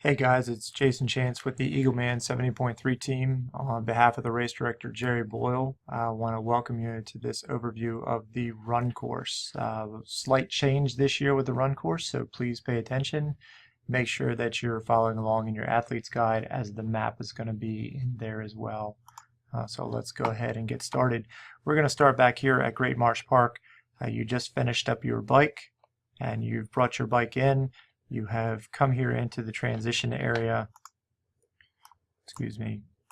Hey guys, it's Jason Chance with the Eagleman 70.3 team. On behalf of the race director Jerry Boyle, I want to welcome you to this overview of the run course. Slight change this year with the run course, so please pay attention. Make sure that you're following along in your athlete's guide, as the map is going to be in there as well. So let's go ahead and get started. We're going to start back here at Great Marsh Park. You just finished up your bike and you've brought your bike in. You have come here into the transition area.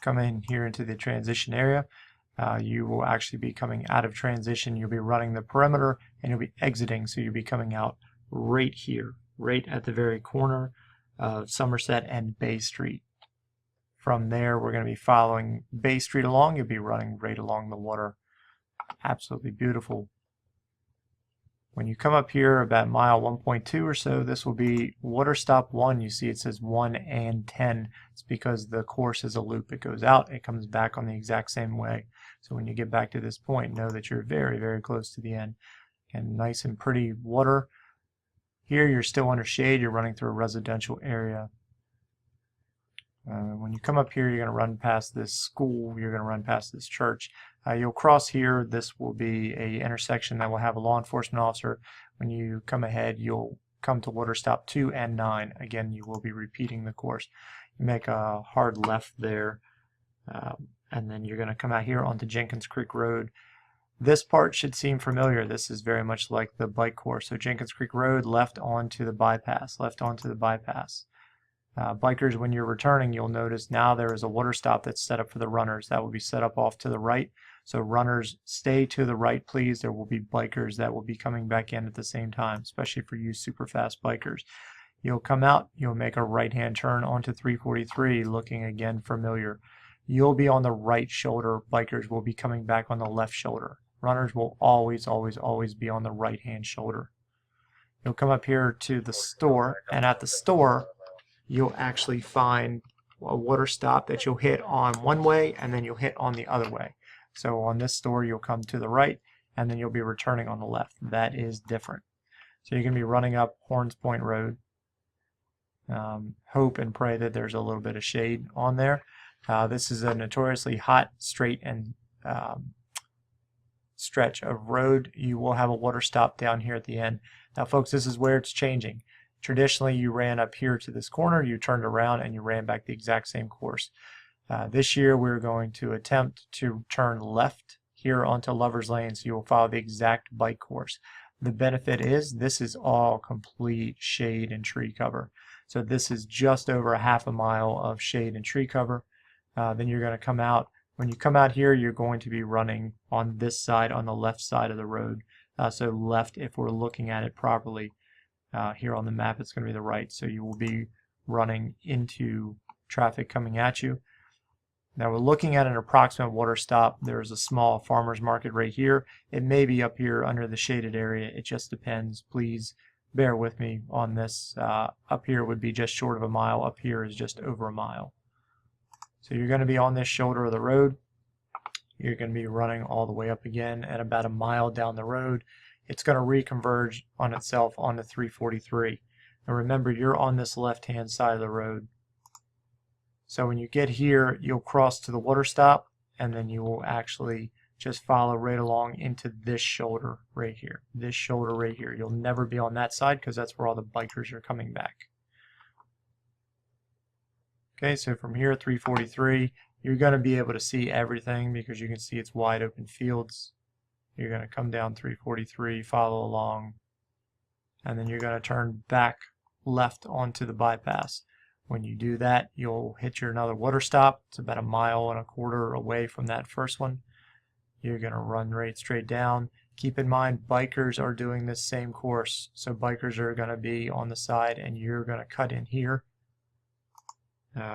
Come in here into the transition area. You will actually be coming out of transition. You'll be running the perimeter and you'll be exiting. So you'll be coming out right here, right at the very corner of Somerset and Bay Street. From there, we're going to be following Bay Street along. You'll be running right along the water. Absolutely beautiful. When you come up here about mile 1.2 or so, this will be water stop 1. You see it says 1 and 10. It's because the course is a loop. It goes out, it comes back on the exact same way. So when you get back to this point, know that you're very, very close to the end. And nice and pretty water. Here you're still under shade. You're running through a residential area. When you come up here, you're going to run past this school. You're going to run past this church. You'll cross here. This will be a intersection that will have a law enforcement officer. When you come ahead, you'll come to water stop 2 and 9. Again, you will be repeating the course. You make a hard left there, and then you're going to come out here onto Jenkins Creek Road. This part should seem familiar. This is very much like the bike course. So Jenkins Creek Road, left onto the bypass, left onto the bypass. Bikers, when you're returning, you'll notice now there is a water stop that's set up for the runners. That will be set up off to the right. So runners, stay to the right, please. There will be bikers that will be coming back in at the same time, especially for you super fast bikers. You'll come out, you'll make a right-hand turn onto 343, looking again familiar. You'll be on the right shoulder. Bikers will be coming back on the left shoulder. Runners will always, always, always be on the right-hand shoulder. You'll come up here to the store, and at the store, you'll actually find a water stop that you'll hit on one way and then you'll hit on the other way. So on this store you'll come to the right and then you'll be returning on the left. That is different. So you're going to be running up Horns Point Road. Hope and pray that there's a little bit of shade on there. This is a notoriously hot, straight, and stretch of road. You will have a water stop down here at the end. Now folks, this is where it's changing. Traditionally, you ran up here to this corner, you turned around, and you ran back the exact same course. This year, we're going to attempt to turn left here onto Lover's Lane, so you will follow the exact bike course. The benefit is this is all complete shade and tree cover. So this is just over a half a mile of shade and tree cover. Then you're going to come out. When you come out here, you're going to be running on this side, on the left side of the road. So left, if we're looking at it properly. Here on the map it's going to be the right, so you will be running into traffic coming at you. Now we're looking at an approximate water stop. There's a small farmer's market right here. It may be up here under the shaded area. It just depends. Please bear with me on this. Up here would be just short of a mile. Up here is just over a mile. So you're going to be on this shoulder of the road. You're going to be running all the way up again, and about a mile down the road it's going to reconverge on itself onto 343. And remember, you're on this left-hand side of the road. So when you get here, you'll cross to the water stop, and then you will actually just follow right along into this shoulder right here. This shoulder right here. You'll never be on that side because that's where all the bikers are coming back. Okay, so from here at 343, you're going to be able to see everything because you can see it's wide open fields. You're going to come down 343, follow along, and then you're going to turn back left onto the bypass. When you do that, you'll hit your another water stop. It's about 1.25 miles away from that first one. You're going to run right straight down. Keep in mind, bikers are doing this same course, so bikers are going to be on the side, and you're going to cut in here.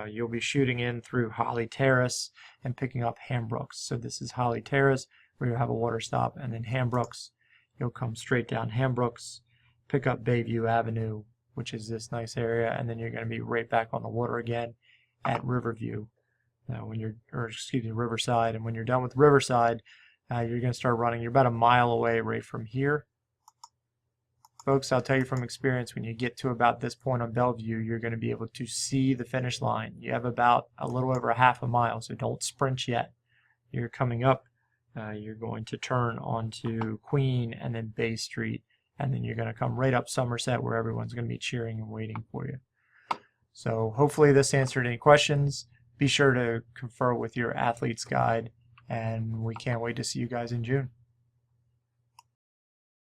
You'll be shooting in through Holly Terrace and picking up Hambrooks. So this is Holly Terrace, where you have a water stop, and then Hambrooks. You'll come straight down Hambrooks, pick up Bayview Avenue, which is this nice area, and then you're going to be right back on the water again at Riverview. Riverside. And when you're done with Riverside, you're going to start running. You're about 1 mile away right from here. Folks, I'll tell you from experience, when you get to about this point on Bellevue, you're going to be able to see the finish line. You have about a little over a half a mile, so don't sprint yet. You're coming up, you're going to turn onto Queen and then Bay Street, and then you're going to come right up Somerset where everyone's going to be cheering and waiting for you. So hopefully this answered any questions. Be sure to confer with your athlete's guide, and we can't wait to see you guys in June.